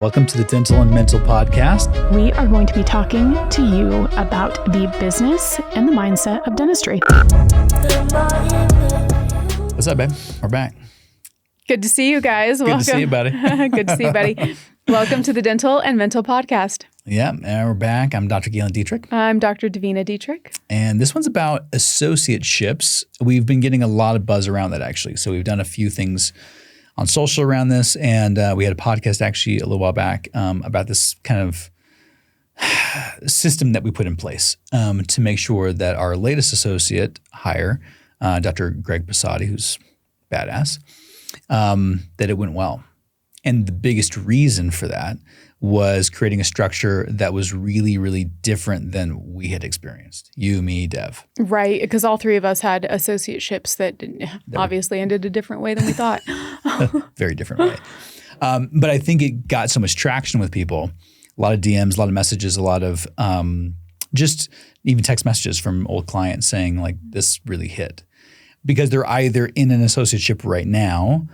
Welcome to the Dental and Mental Podcast. We are going to be talking to you about the business and the mindset of dentistry. What's up, babe? We're back. Good to see you guys. Good to see you, buddy. Good to see you, buddy. Welcome to the Dental and Mental Podcast. Yeah, and we're back. I'm Dr. Galen Detrik. I'm Dr. Davina Detrik. And this one's about associateships. We've been getting a lot of buzz around that, actually. So we've done a few things on social around this, and we had a podcast actually a little while back about this kind of system that we put in place to make sure that our latest associate hire, Dr. Greg Passati, who's badass, that it went well. And the biggest reason for that was creating a structure that was really, really different than we had experienced. You, me, Dev. Right, because all three of us had associateships that obviously ended a different way than we thought. Very different way. But I think it got so much traction with people. A lot of DMs, a lot of messages, a lot of just even text messages from old clients saying like, this really hit. Because they're either in an associateship right now,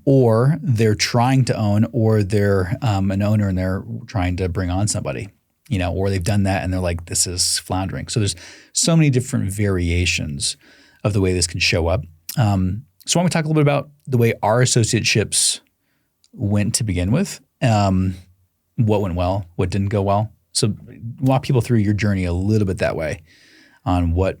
or they're trying to own, or they're an owner and they're trying to bring on somebody, or they've done that and they're like, this is floundering. So there's so many different variations of the way this can show up. So I want to talk a little bit about the way our associateships went to begin with, what went well, what didn't go well. So walk people through your journey a little bit that way on what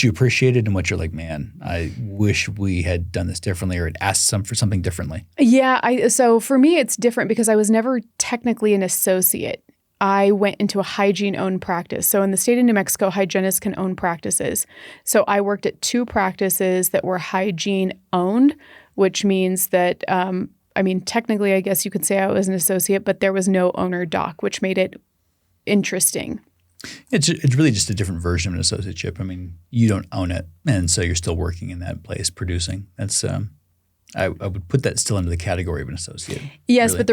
you appreciated and what you're like, man, I wish we had done this differently or had asked for something differently. Yeah, so for me, it's different because I was never technically an associate. I went into a hygiene-owned practice. So in the state of New Mexico, hygienists can own practices. So I worked at two practices that were hygiene-owned, which means that, technically, I guess you could say I was an associate, but there was no owner doc, which made it interesting. It's really just a different version of an associateship. I mean, you don't own it, and so you're still working in that place producing. That's I would put that still into the category of an associate. Yes, really, but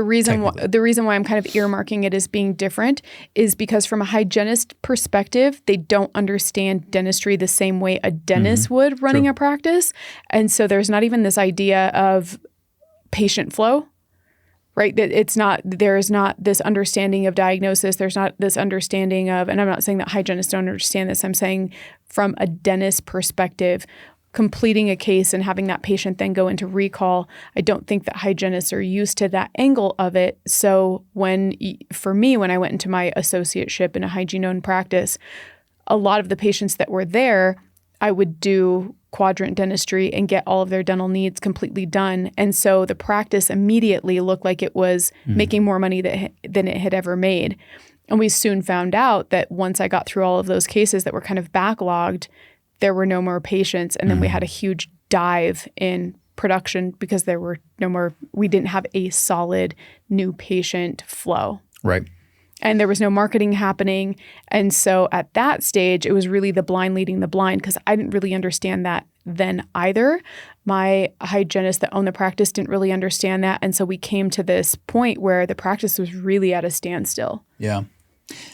the reason why I'm kind of earmarking it as being different is because from a hygienist perspective, they don't understand dentistry the same way a dentist would running a practice, and so there's not even this idea of patient flow. Right? That there is not this understanding of diagnosis. There's not this understanding of, and I'm not saying that hygienists don't understand this. I'm saying from a dentist perspective, completing a case and having that patient then go into recall, I don't think that hygienists are used to that angle of it. So for me, when I went into my associateship in a hygiene-owned practice, a lot of the patients that were there, I would do quadrant dentistry and get all of their dental needs completely done. And so the practice immediately looked like it was making more money than it had ever made. And we soon found out that once I got through all of those cases that were kind of backlogged, there were no more patients. And then we had a huge dive in production because there were no more, we didn't have a solid new patient flow. Right. And there was no marketing happening. And so at that stage, it was really the blind leading the blind because I didn't really understand that then either. My hygienist that owned the practice didn't really understand that. And so we came to this point where the practice was really at a standstill. Yeah.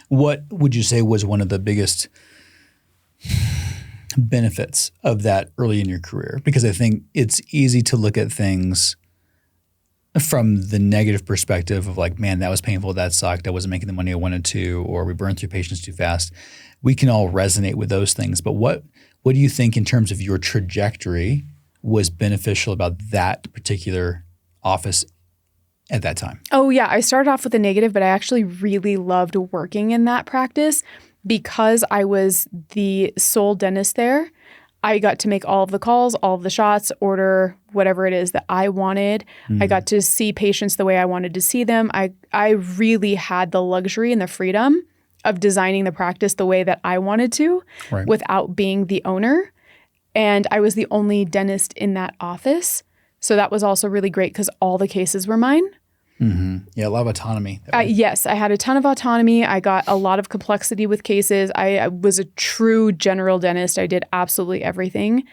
What would you say was one of the biggest benefits of that early in your career? Because I think it's easy to look at things from the negative perspective of like, man, that was painful, that sucked, I wasn't making the money I wanted to, or we burned through patients too fast. We can all resonate with those things. But what do you think in terms of your trajectory was beneficial about that particular office at that time? Oh, yeah. I started off with a negative, but I actually really loved working in that practice because I was the sole dentist there. I got to make all of the calls, all of the shots, order whatever it is that I wanted. I got to see patients the way I wanted to see them. I really had the luxury and the freedom of designing the practice the way that I wanted to without being the owner. And I was the only dentist in that office. So that was also really great because all the cases were mine. Yeah, a lot of autonomy. Yes, I had a ton of autonomy. I got a lot of complexity with cases. I was a true general dentist. I did absolutely everything.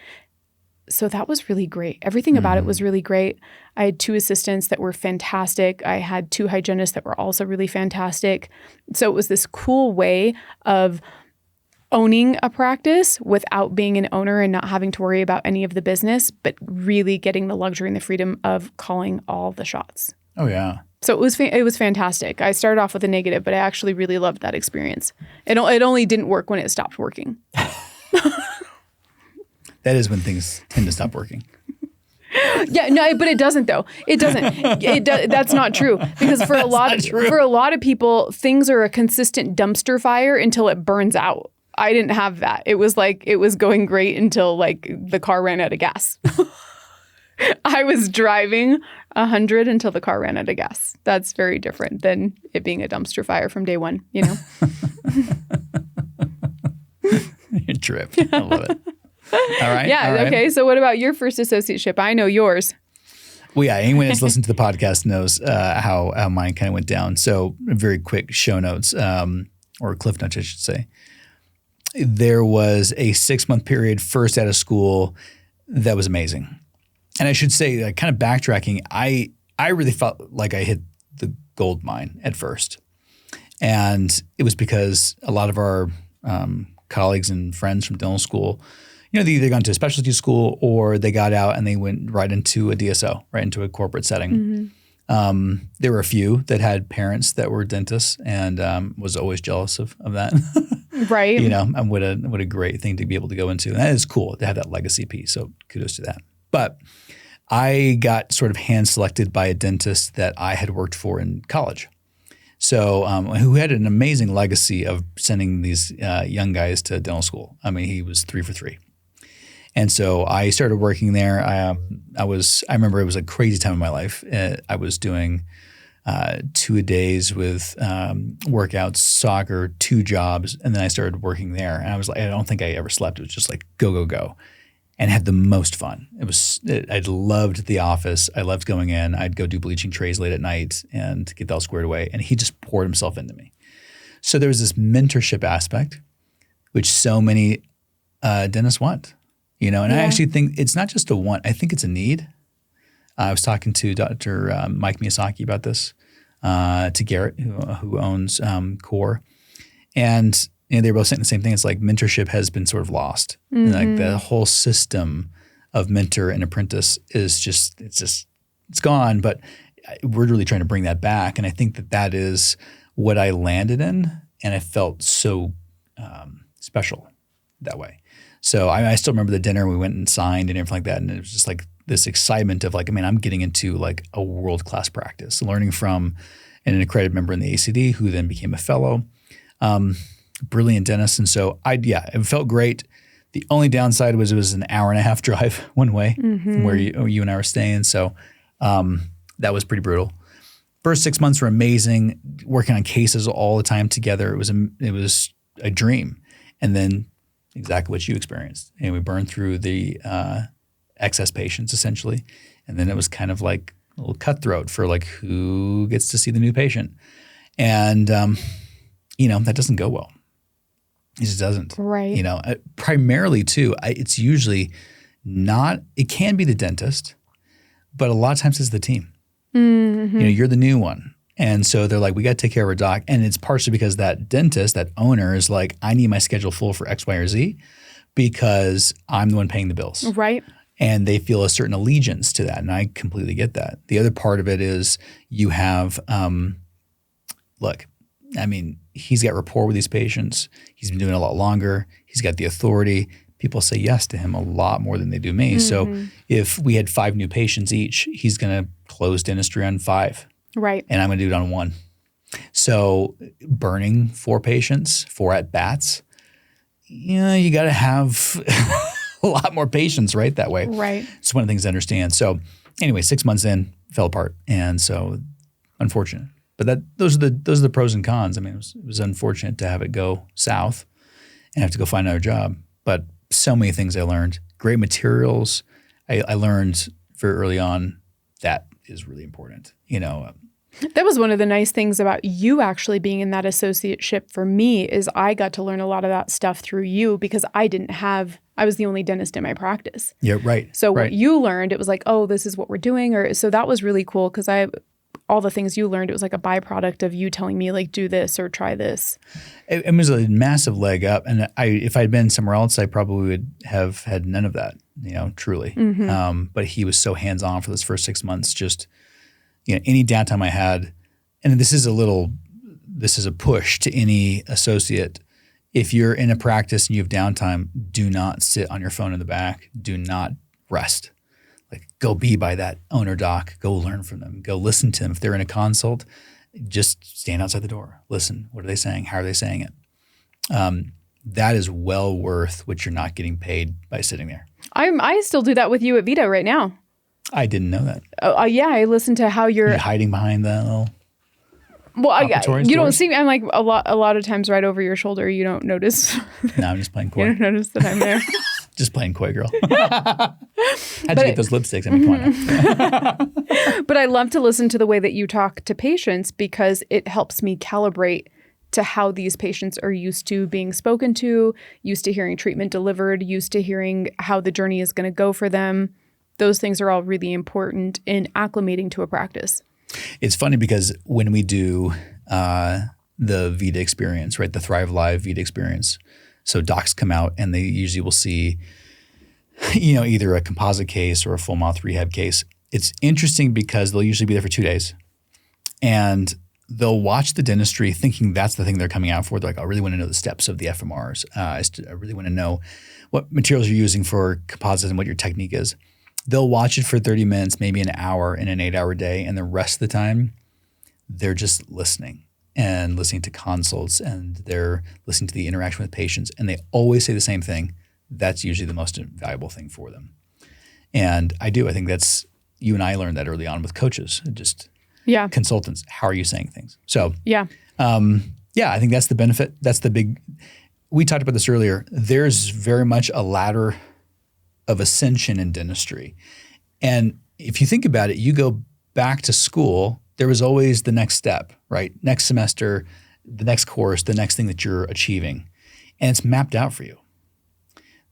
So that was really great. Everything about it was really great. I had two assistants that were fantastic. I had two hygienists that were also really fantastic. So it was this cool way of owning a practice without being an owner and not having to worry about any of the business, but really getting the luxury and the freedom of calling all the shots. Oh, yeah. So it was fantastic. I started off with a negative, but I actually really loved that experience. It only didn't work when it stopped working. That is when things tend to stop working. Yeah, no, but it doesn't though. It doesn't. That's not true because for a lot of people, things are a consistent dumpster fire until it burns out. I didn't have that. It was going great until like the car ran out of gas. I was driving 100 until the car ran out of gas. That's very different than it being a dumpster fire from day one, you know? Your trip. I love it. All right. Yeah. All right. Okay. So what about your first associateship? I know yours. Well, yeah. Anyone that's listened to the podcast knows how mine kind of went down. So very quick show notes or cliff notes, I should say. There was a 6-month period first out of school that was amazing. And I should say, kind of backtracking, I really felt like I hit the gold mine at first. And it was because a lot of our colleagues and friends from dental school, you know, they either gone to a specialty school or they got out and they went right into a DSO, right into a corporate setting. Mm-hmm. There were a few that had parents that were dentists and was always jealous of that. Right. You know, and what a great thing to be able to go into. And that is cool to have that legacy piece. So kudos to that. But I got sort of hand selected by a dentist that I had worked for in college. So who had an amazing legacy of sending these young guys to dental school. I mean, he was 3 for 3. And so I started working there. I remember it was a crazy time in my life. I was doing 2-a-days with workouts, soccer, 2 jobs, and then I started working there. And I was like, I don't think I ever slept. It was just like go, go, go. And had the most fun. I loved the office. I loved going in. I'd go do bleaching trays late at night and get that all squared away. And he just poured himself into me. So there was this mentorship aspect, which so many dentists want, you know. And I actually think it's not just a want. I think it's a need. I was talking to Dr. Mike Miyazaki about this, to Garrett, who owns Core, and they were both saying the same thing. It's like mentorship has been sort of lost. Mm-hmm. Like the whole system of mentor and apprentice is it's gone. But we're really trying to bring that back, and I think that is what I landed in, and I felt so special that way. So I still remember the dinner. We went and signed and everything like that, and it was just like this excitement of like, I mean, I'm getting into like a world-class practice, learning from an accredited member in the ACD who then became a fellow. Brilliant dentist. And so it felt great. The only downside was it was an hour-and-a-half drive one way from where you and I were staying. So that was pretty brutal. First 6 months were amazing, working on cases all the time together. It was a dream. And then exactly what you experienced. And we burned through the excess patients essentially. And then it was kind of like a little cutthroat for like who gets to see the new patient. And, that doesn't go well. It just doesn't. Right. Primarily too, it's usually not, it can be the dentist, but a lot of times it's the team. Mm-hmm. You're the new one. And so they're like, we got to take care of our doc. And it's partially because that dentist, that owner is like, I need my schedule full for X, Y, or Z because I'm the one paying the bills. Right. And they feel a certain allegiance to that. And I completely get that. The other part of it is you have, he's got rapport with these patients. He's been doing it a lot longer. He's got the authority. People say yes to him a lot more than they do me. Mm-hmm. So if we had 5 new patients each, he's going to close dentistry on 5. Right. And I'm going to do it on 1. So burning 4 patients, 4 at-bats, you got to have a lot more patience, right, that way. Right. It's one of the things to understand. So anyway, 6 months in, fell apart. And so unfortunate. But those are the pros and cons. I mean, it was unfortunate to have it go south and have to go find another job. But so many things I learned. Great materials. I learned very early on that is really important. That was one of the nice things about you actually being in that associateship for me is I got to learn a lot of that stuff through you because I was the only dentist in my practice. Yeah, right. So what you learned, it was like, oh, this is what we're doing. So that was really cool because all the things you learned, it was like a byproduct of you telling me like, do this or try this. It was a massive leg up. And if I'd been somewhere else, I probably would have had none of that, truly. Mm-hmm. But he was so hands-on for those first 6 months. Just, any downtime I had, and this is a push to any associate. If you're in a practice and you have downtime, do not sit on your phone in the back. Do not rest. Like, go be by that owner doc. Go learn from them. Go listen to them. If they're in a consult, just stand outside the door. Listen. What are they saying? How are they saying it? That is well worth what you're not getting paid by sitting there. I still do that with you at Vita right now. I didn't know that. Yeah, I listen to how you're hiding behind the little. Well, you don't see me. I'm like a lot of times right over your shoulder. You don't notice. No, I'm just playing coy. You don't notice that I'm there. Just playing coy, girl. How'd you get those lipsticks? I mean, come on now. But I love to listen to the way that you talk to patients because it helps me calibrate to how these patients are used to being spoken to, used to hearing treatment delivered, used to hearing how the journey is going to go for them. Those things are all really important in acclimating to a practice. It's funny because when we do the Vita experience, right, the Thrive Live Vita experience, so docs come out and they usually will see, either a composite case or a full mouth rehab case. It's interesting because they'll usually be there for 2 days and they'll watch the dentistry thinking that's the thing they're coming out for. They're like, I really want to know the steps of the FMRs. I really want to know what materials you're using for composites and what your technique is. They'll watch it for 30 minutes, maybe an hour in an 8-hour day. And the rest of the time, they're just listening and listening to consults and they're listening to the interaction with patients. And they always say the same thing. That's usually the most valuable thing for them. And I think that's, you and I learned that early on with coaches, just consultants. How are you saying things? So I think that's the benefit. That's the big, we talked about this earlier. There's very much a ladder of ascension in dentistry. And if you think about it, you go back to school, there was always the next step, right? Next semester, the next course, the next thing that you're achieving. And it's mapped out for you.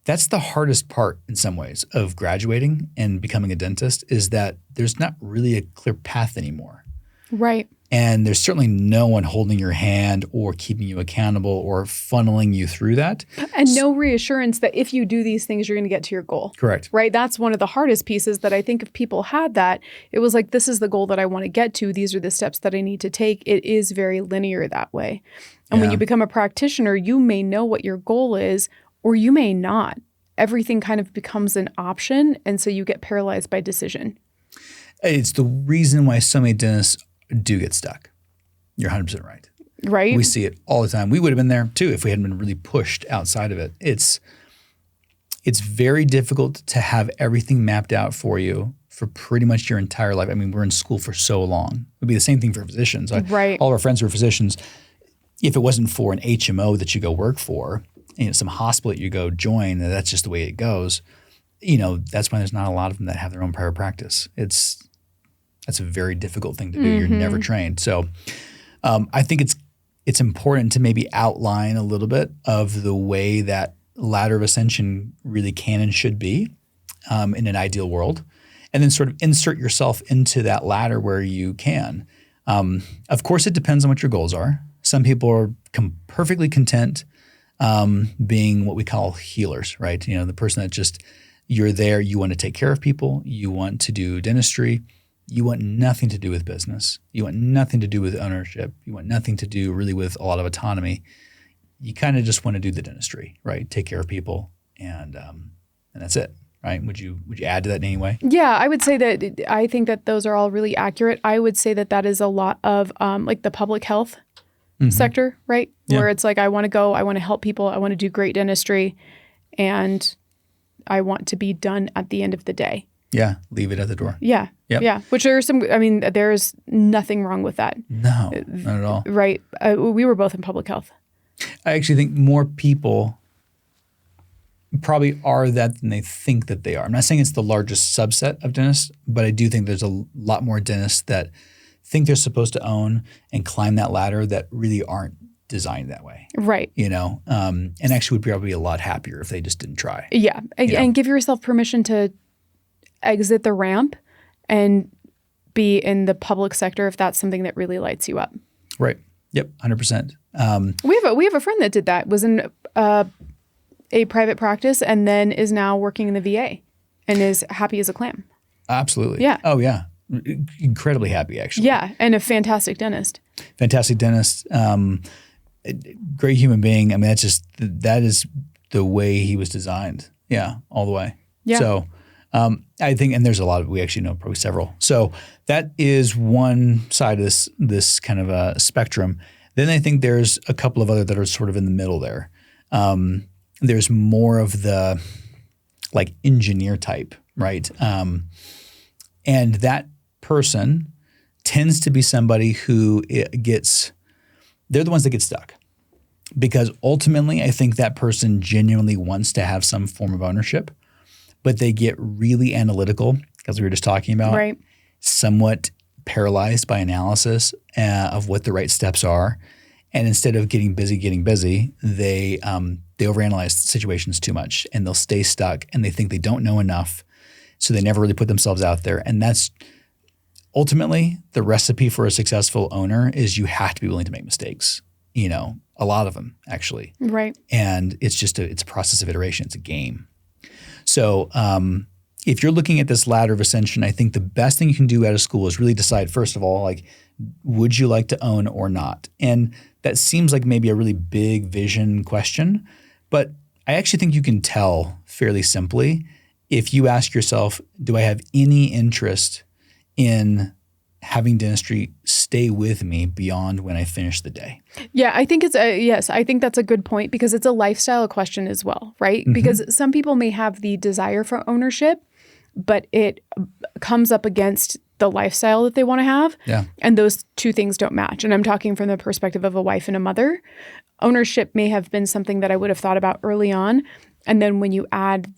That's the hardest part in some ways of graduating and becoming a dentist is that there's not really a clear path anymore. Right. And there's certainly no one holding your hand or keeping you accountable or funneling you through that. And no reassurance that if you do these things, you're going to get to your goal. Correct. Right? That's one of the hardest pieces that I think if people had that, it was like, this is the goal that I want to get to. These are the steps that I need to take. It is very linear that way. And when you become a practitioner, you may know what your goal is, or you may not. Everything kind of becomes an option. And so you get paralyzed by decision. It's the reason why so many dentists do get stuck. You're 100% right. Right. We see it all the time. We would have been there too if we hadn't been really pushed outside of it. It's very difficult to have everything mapped out for you for pretty much your entire life. I mean, we're in school for so long. It would be the same thing for physicians. Right. All of our friends who are physicians, if it wasn't for an HMO that you go work for, some hospital that you go join, that's just the way it goes. That's why there's not a lot of them that have their own private practice. That's a very difficult thing to do. Mm-hmm. You're never trained. So I think it's important to maybe outline a little bit of the way that ladder of ascension really can and should be in an ideal world, and then sort of insert yourself into that ladder where you can. Of course, it depends on what your goals are. Some people are perfectly content being what we call healers, right? The person that just, you're there, you want to take care of people, you want to do dentistry, you want nothing to do with business, you want nothing to do with ownership, you want nothing to do really with a lot of autonomy. You kind of just want to do the dentistry, right? Take care of people, and that's it, right? Would you add to that in any way? Yeah, I would say that I think that those are all really accurate. I would say that is a lot of like the public health sector, right? Yeah. Where it's like, I want to help people, I want to do great dentistry, and I want to be done at the end of the day. Yeah, leave it at the door. Yeah, yeah. Which there's nothing wrong with that. No, not at all. Right. We were both in public health. I actually think more people probably are that than they think that they are. I'm not saying it's the largest subset of dentists, but I do think there's a lot more dentists that think they're supposed to own and climb that ladder that really aren't designed that way. Right. And actually would probably be a lot happier if they just didn't try. Yeah. And give yourself permission to exit the ramp and be in the public sector if that's something that really lights you up. Right. Yep. 100%. We have a friend that did that, was in a private practice and then is now working in the VA and is happy as a clam. Absolutely. Yeah. Oh, yeah. incredibly happy, actually. Yeah, and a fantastic dentist. Fantastic dentist. Great human being. I mean, that is the way he was designed. Yeah, all the way. Yeah. So I think, and there's a lot of, we actually know probably several. So that is one side of this kind of a spectrum. Then I think there's a couple of other that are sort of in the middle there. There's more of the like engineer type, right? And that person tends to be somebody who they're the ones that get stuck. Because ultimately, I think that person genuinely wants to have some form of ownership, but they get really analytical, as we were just talking about, right. Somewhat paralyzed by analysis of what the right steps are. And instead of getting busy, they overanalyze situations too much, and they'll stay stuck, and they think they don't know enough, so they never really put themselves out there. And that's ultimately the recipe for a successful owner is you have to be willing to make mistakes. A lot of them actually. Right. And it's a process of iteration. It's a game. So if you're looking at this ladder of ascension, I think the best thing you can do out of school is really decide, first of all, like, would you like to own or not? And that seems like maybe a really big vision question, but I actually think you can tell fairly simply if you ask yourself, do I have any interest in having dentistry stay with me beyond when I finish the day? Yeah, I think yes, I think that's a good point because it's a lifestyle question as well, right? Mm-hmm. Because some people may have the desire for ownership, but it comes up against the lifestyle that they want to have. Yeah. And those two things don't match. And I'm talking from the perspective of a wife and a mother. Ownership may have been something that I would have thought about early on. And then when you add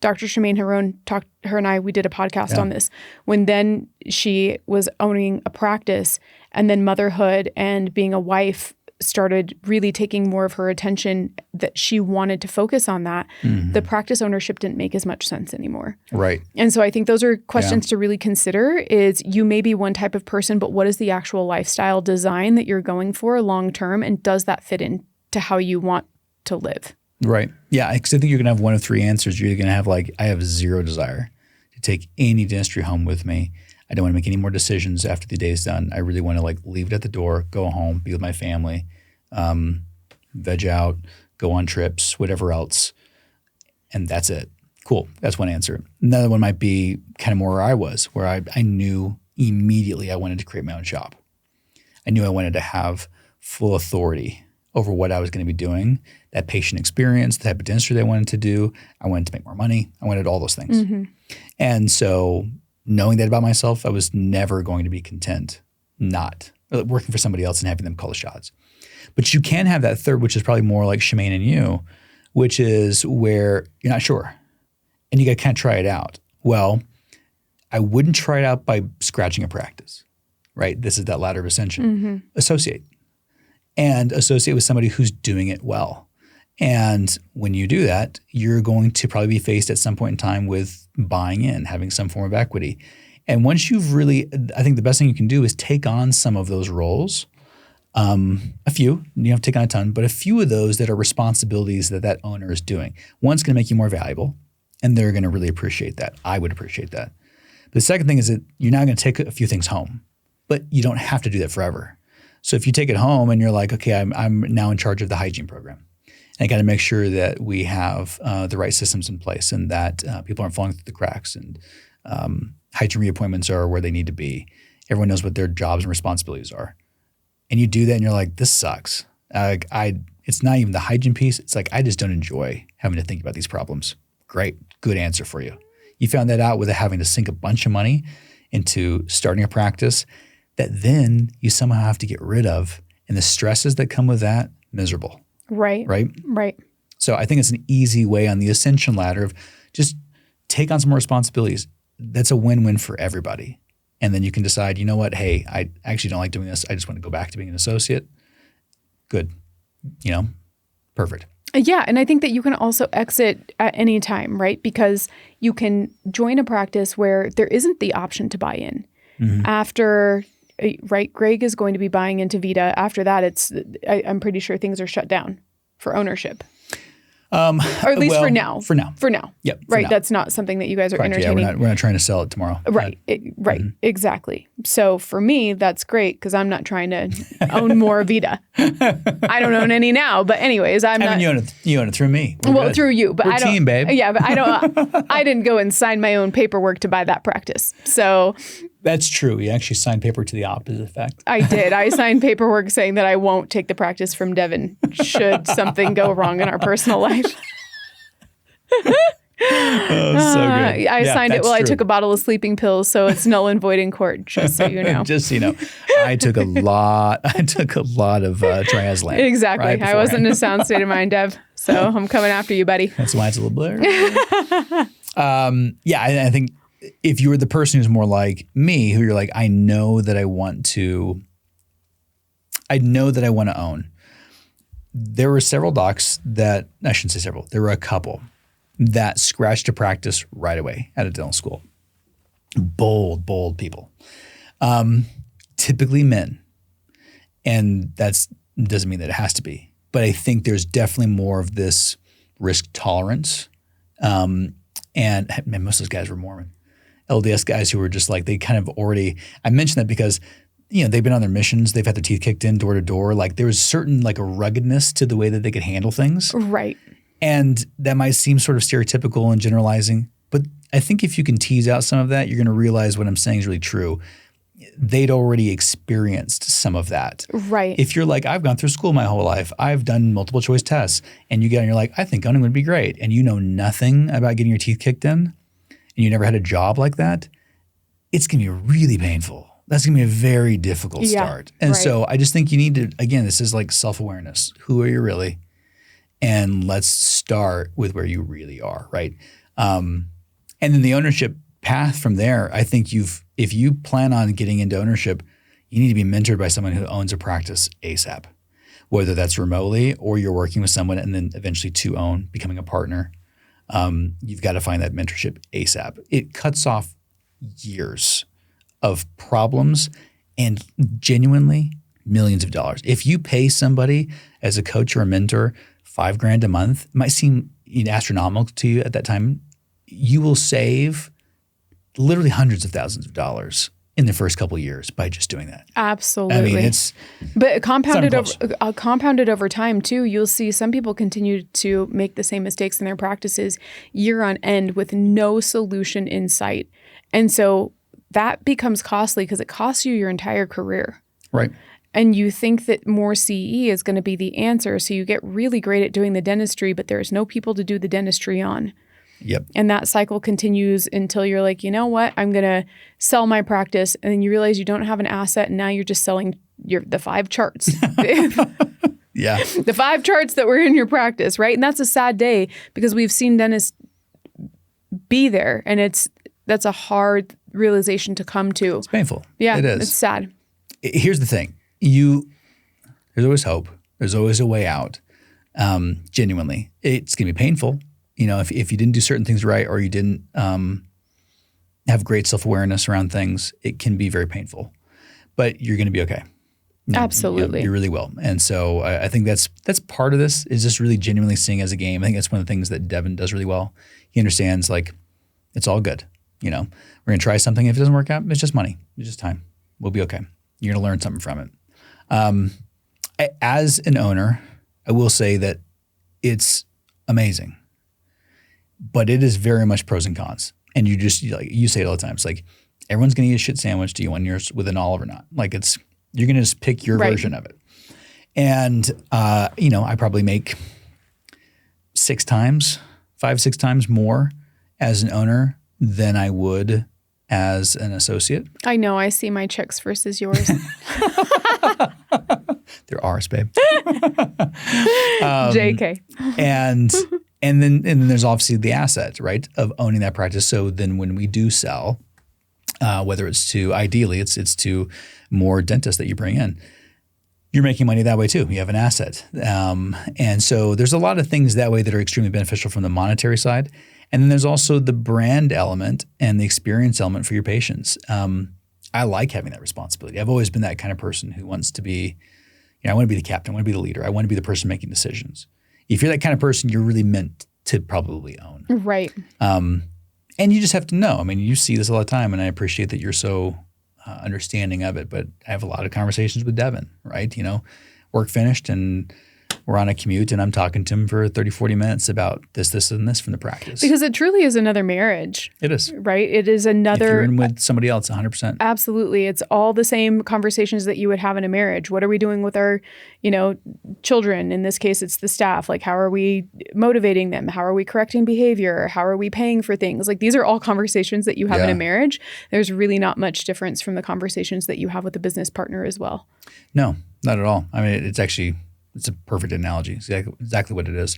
Dr. Shemaine Harone her and I, we did a podcast on this. When then she was owning a practice and then motherhood and being a wife started really taking more of her attention that she wanted to focus on that, the practice ownership didn't make as much sense anymore. Right. And so I think those are questions to really consider is you may be one type of person, but what is the actual lifestyle design that you're going for long term? And does that fit into how you want to live? Right. Yeah. Because I think you're going to have one of three answers. You're going to have I have zero desire to take any dentistry home with me. I don't want to make any more decisions after the day's done. I really want to leave it at the door, go home, be with my family, veg out, go on trips, whatever else. And that's it. Cool. That's one answer. Another one might be kind of more where I was, where I knew immediately I wanted to create my own shop. I knew I wanted to have full authority over what I was going to be doing, that patient experience, the type of dentistry that I wanted to do. I wanted to make more money. I wanted all those things. Mm-hmm. And so knowing that about myself, I was never going to be content not working for somebody else and having them call the shots. But you can have that third, which is probably more like Shemaine and you, which is where you're not sure. And you got to kind of try it out. Well, I wouldn't try it out by scratching a practice, right? This is that ladder of ascension. Mm-hmm. Associate with somebody who's doing it well. And when you do that, you're going to probably be faced at some point in time with buying in, having some form of equity. And once you've really, I think the best thing you can do is take on some of those roles. A few, you don't have to take on a ton, but a few of those that are responsibilities that owner is doing. One's going to make you more valuable, and they're going to really appreciate that. I would appreciate that. But the second thing is that you're now going to take a few things home, but you don't have to do that forever. So if you take it home and you're like, okay, I'm now in charge of the hygiene program. And I got to make sure that we have the right systems in place and that people aren't falling through the cracks and hygiene reappointments are where they need to be. Everyone knows what their jobs and responsibilities are. And you do that and you're like, this sucks. It's not even the hygiene piece. It's like, I just don't enjoy having to think about these problems. Great. Good answer for you. You found that out without having to sink a bunch of money into starting a practice that then you somehow have to get rid of. And the stresses that come with that, miserable. Right. So I think it's an easy way on the ascension ladder of just take on some more responsibilities. That's a win-win for everybody. And then you can decide, you know what, hey, I actually don't like doing this. I just want to go back to being an associate. Good. Perfect. Yeah. And I think that you can also exit at any time, right? Because you can join a practice where there isn't the option to buy in. Mm-hmm. After, right, Greg is going to be buying into Vita. After that, I'm pretty sure things are shut down for ownership. Or at least for now. For now. For now. Yep. Right. That's not something that you guys are entertaining. Yeah, we're not trying to sell it tomorrow. Right. Exactly. So for me, that's great because I'm not trying to own more Vita. I don't own any now, but anyways, I'm not. You own it through me. We're good. Through you, but We're I don't. team, babe. Yeah, but I don't. I didn't go and sign my own paperwork to buy that practice. So that's true. You actually signed paper to the opposite effect. I did. I signed paperwork saying that I won't take the practice from Devin should something go wrong in our personal life. Oh, so good. I signed it while true. I took a bottle of sleeping pills, so it's null and void in court. Just so you know. Just so you know, I took a lot. of triazolame. Exactly. Right I wasn't in a sound state of mind, Dev. So I'm coming after you, buddy. That's why it's a little blurry. I think if you were the person who's more like me, who you're like, I know that I want to own. There were several docs that, I shouldn't say several, there were a couple that scratched a practice right away at a dental school. Bold people. Typically men. And that doesn't mean that it has to be. But I think there's definitely more of this risk tolerance. And man, most of those guys were Mormon. LDS guys who were just like, they kind of already, I mentioned that because they've been on their missions. They've had their teeth kicked in door to door. Like there was certain like a ruggedness to the way that they could handle things. Right. And that might seem sort of stereotypical and generalizing, but I think if you can tease out some of that, you're going to realize what I'm saying is really true. They'd already experienced some of that. Right. If you're like, I've gone through school my whole life, I've done multiple choice tests, and you get and you're like, I think owning would be great, and you know nothing about getting your teeth kicked in, and you never had a job like that, it's going to be really painful. That's going to be a very difficult start. And so I just think you need to, again, this is like self-awareness. Who are you really? And let's start with where you really are, right? And then the ownership path from there, I think if you plan on getting into ownership, you need to be mentored by someone who owns a practice ASAP, whether that's remotely or you're working with someone and then eventually to own, becoming a partner. You've got to find that mentorship ASAP. It cuts off years of problems and genuinely millions of dollars. If you pay somebody as a coach or a mentor $5,000 a month, it might seem astronomical to you at that time. You will save literally hundreds of thousands of dollars in the first couple of years by just doing that. Absolutely. I mean, but compounded over time too. You'll see some people continue to make the same mistakes in their practices year on end with no solution in sight, and so that becomes costly because it costs you your entire career. Right. And you think that more CE is going to be the answer. So you get really great at doing the dentistry, but there's no people to do the dentistry on. Yep. And that cycle continues until you're like, you know what? I'm going to sell my practice. And then you realize you don't have an asset. And now you're just selling the 5 charts. Yeah. The 5 charts that were in your practice, right? And that's a sad day because we've seen dentists be there. And that's a hard realization to come to. It's painful. Yeah. It is. It's sad. Here's the thing. There's always hope. There's always a way out. Genuinely, it's going to be painful. If you didn't do certain things right or you didn't have great self-awareness around things, it can be very painful. But you're going to be okay. Absolutely. You really will. And so I think that's part of this is just really genuinely seeing as a game. I think that's one of the things that Devin does really well. He understands like it's all good. We're going to try something. If it doesn't work out, it's just money. It's just time. We'll be okay. You're going to learn something from it. As an owner, I will say that it's amazing, but it is very much pros and cons. And you say it all the time. It's like everyone's going to eat a shit sandwich. Do you want yours with an olive or not? Like you're going to just pick your version of it. And I probably make 5, 6 times more as an owner than I would as an associate. I know. I see my checks versus yours. They're ours, babe. JK. And then there's obviously the asset, right, of owning that practice. So then when we do sell, whether it's to more dentists that you bring in, you're making money that way too. You have an asset. And so there's a lot of things that way that are extremely beneficial from the monetary side. And then there's also the brand element and the experience element for your patients. I like having that responsibility. I've always been that kind of person who wants to be, I want to be the captain. I want to be the leader. I want to be the person making decisions. if you're that kind of person, you're really meant to probably own. Right. And you just have to know. I mean, you see this all the time, and I appreciate that you're so understanding of it. But I have a lot of conversations with Devin, right? Work finished, and we're on a commute, and I'm talking to him for 30, 40 minutes about this, and this from the practice. Because it truly is another marriage. It is. Right? It is another. If you're in with somebody else, 100%. Absolutely. It's all the same conversations that you would have in a marriage. What are we doing with our, children? In this case, it's the staff. Like, how are we motivating them? How are we correcting behavior? How are we paying for things? Like, these are all conversations that you have in a marriage. There's really not much difference from the conversations that you have with a business partner as well. No, not at all. I mean, it's a perfect analogy. Exactly what it is.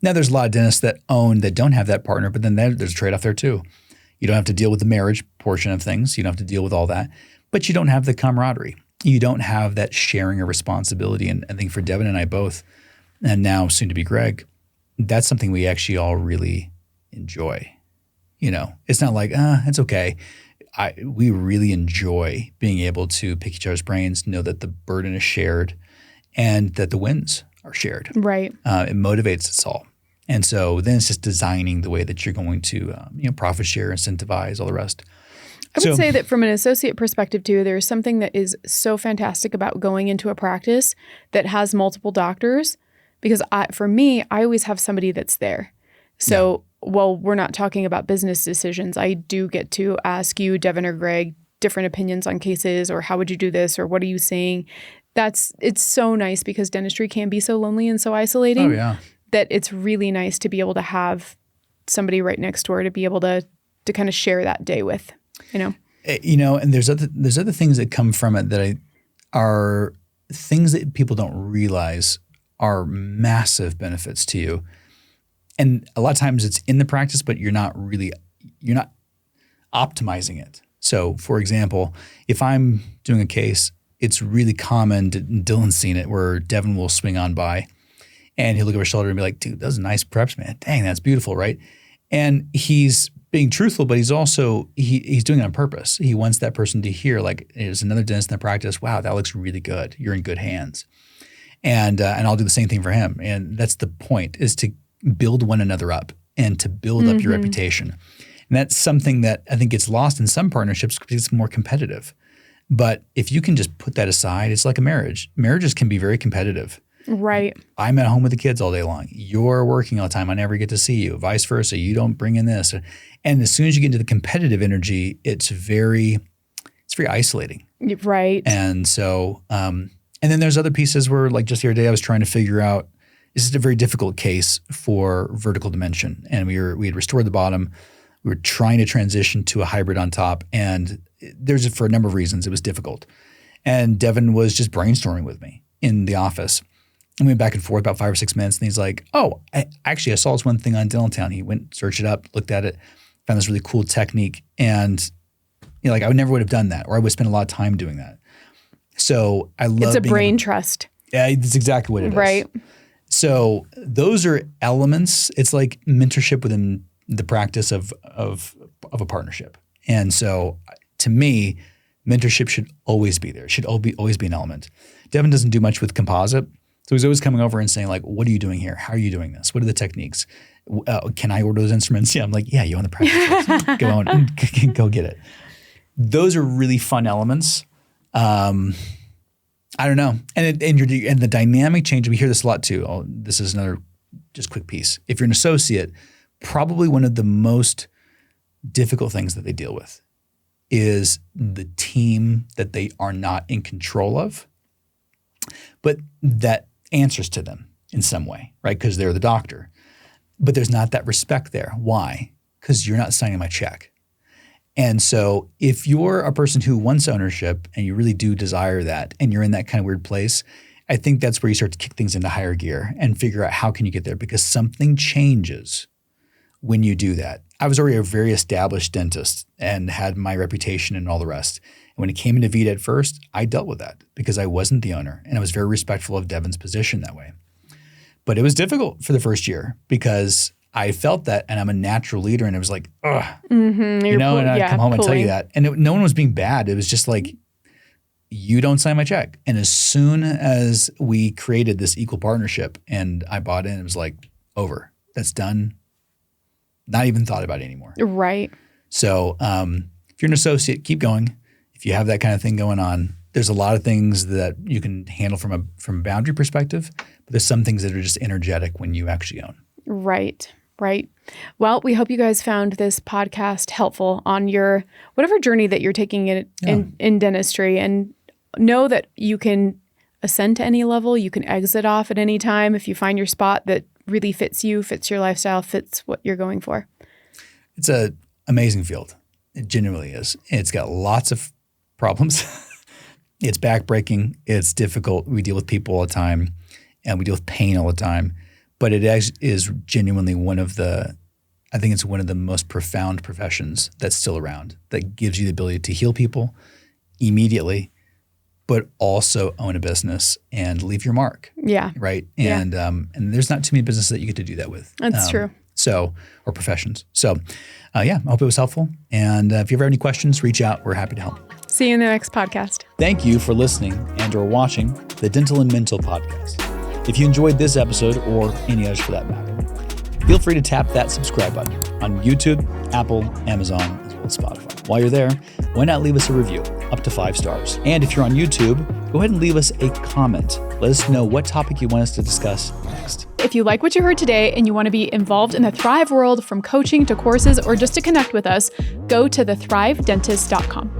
Now, there's a lot of dentists that don't have that partner, but then there's a trade-off there too. You don't have to deal with the marriage portion of things. You don't have to deal with all that, but you don't have the camaraderie. You don't have that sharing of responsibility. And I think for Devin and I both, and now soon to be Greg, that's something we actually all really enjoy. It's not like, it's okay. We really enjoy being able to pick each other's brains, know that the burden is shared, and that the wins are shared. Right. It motivates us all. And so then it's just designing the way that you're going to profit share, incentivize, all the rest. I would say that from an associate perspective too, there's something that is so fantastic about going into a practice that has multiple doctors, because for me, I always have somebody that's there. So while we're not talking about business decisions, I do get to ask you, Devin or Greg, different opinions on cases, or how would you do this, or what are you seeing? It's so nice, because dentistry can be so lonely and so isolating that it's really nice to be able to have somebody right next door to be able to kind of share that day with, And there's other things that come from it that are things that people don't realize are massive benefits to you. And a lot of times it's in the practice, but you're not optimizing it. So for example, if I'm doing a case, it's really common, Dylan's seen it, where Devin will swing on by and he'll look over his shoulder and be like, dude, those are nice preps, man. Dang, that's beautiful, right? And he's being truthful, but he's also, he's doing it on purpose. He wants that person to hear, like, there's another dentist in the practice, wow, that looks really good. You're in good hands. And I'll do the same thing for him. And that's the point, is to build one another up and to build up your reputation. And that's something that I think gets lost in some partnerships because it's more competitive. But if you can just put that aside, it's like a marriage. Marriages can be very competitive. Right. I'm at home with the kids all day long. You're working all the time. I never get to see you. Vice versa. You don't bring in this. And as soon as you get into the competitive energy, it's very isolating. Right. And so, and then there's other pieces where, like just the other day, I was trying to figure out, this is a very difficult case for vertical dimension. And we had restored the bottom. We were trying to transition to a hybrid on top. And for a number of reasons, it was difficult. And Devin was just brainstorming with me in the office. And we went back and forth about 5 or 6 minutes. And he's like, oh, I saw this one thing on Dentaltown. He went, searched it up, looked at it, found this really cool technique. And I would have done that, or I would spend a lot of time doing that. So I love it's a brain trust. Yeah, it's exactly what it is. Right. So those are elements. It's like mentorship within the practice of a partnership. And so to me, mentorship should always be there. It should always be an element. Devin doesn't do much with composite. So he's always coming over and saying, like, what are you doing here? How are you doing this? What are the techniques? Can I order those instruments? Yeah, I'm like, yeah, you own the practice. Go on and go get it. Those are really fun elements. I don't know. And the dynamic change, we hear this a lot too. Oh, this is another just quick piece. If you're an associate, probably one of the most difficult things that they deal with is the team that they are not in control of, but that answers to them in some way, right? Because they're the doctor. But there's not that respect there. Why? Because you're not signing my check. And so if you're a person who wants ownership and you really do desire that and you're in that kind of weird place, I think that's where you start to kick things into higher gear and figure out how can you get there, because something changes when you do that. I was already a very established dentist and had my reputation and all the rest. And when it came into Vita at first, I dealt with that because I wasn't the owner, and I was very respectful of Devin's position that way. But it was difficult for the first year because I felt that, and I'm a natural leader, and it was like, ugh, and I'd come home and tell you that. And no one was being bad. It was just like, you don't sign my check. And as soon as we created this equal partnership and I bought in, it was like, over. That's done. Not even thought about it anymore. Right. So if you're an associate, keep going. If you have that kind of thing going on, there's a lot of things that you can handle from a boundary perspective, but there's some things that are just energetic when you actually own. Right. Right. Well, we hope you guys found this podcast helpful on your whatever journey that you're taking in dentistry, and know that you can ascend to any level. You can exit off at any time if you find your spot that really fits you, fits your lifestyle, fits what you're going for. It's an amazing field. It genuinely is. It's got lots of problems. It's backbreaking. It's difficult. We deal with people all the time, and we deal with pain all the time. But it is genuinely I think it's one of the most profound professions that's still around, that gives you the ability to heal people immediately, but also own a business and leave your mark. Yeah. Right. And there's not too many businesses that you get to do that with. That's true. Or professions. So I hope it was helpful. And if you ever have any questions, reach out. We're happy to help. See you in the next podcast. Thank you for listening and or watching the Dental and Mental podcast. If you enjoyed this episode, or any others for that matter, feel free to tap that subscribe button on YouTube, Apple, Amazon, as well as Spotify. While you're there, why not leave us a review, up to 5 stars? And if you're on YouTube, go ahead and leave us a comment. Let us know what topic you want us to discuss next. If you like what you heard today and you want to be involved in the Thrive world, from coaching to courses or just to connect with us, go to thethrivedentist.com.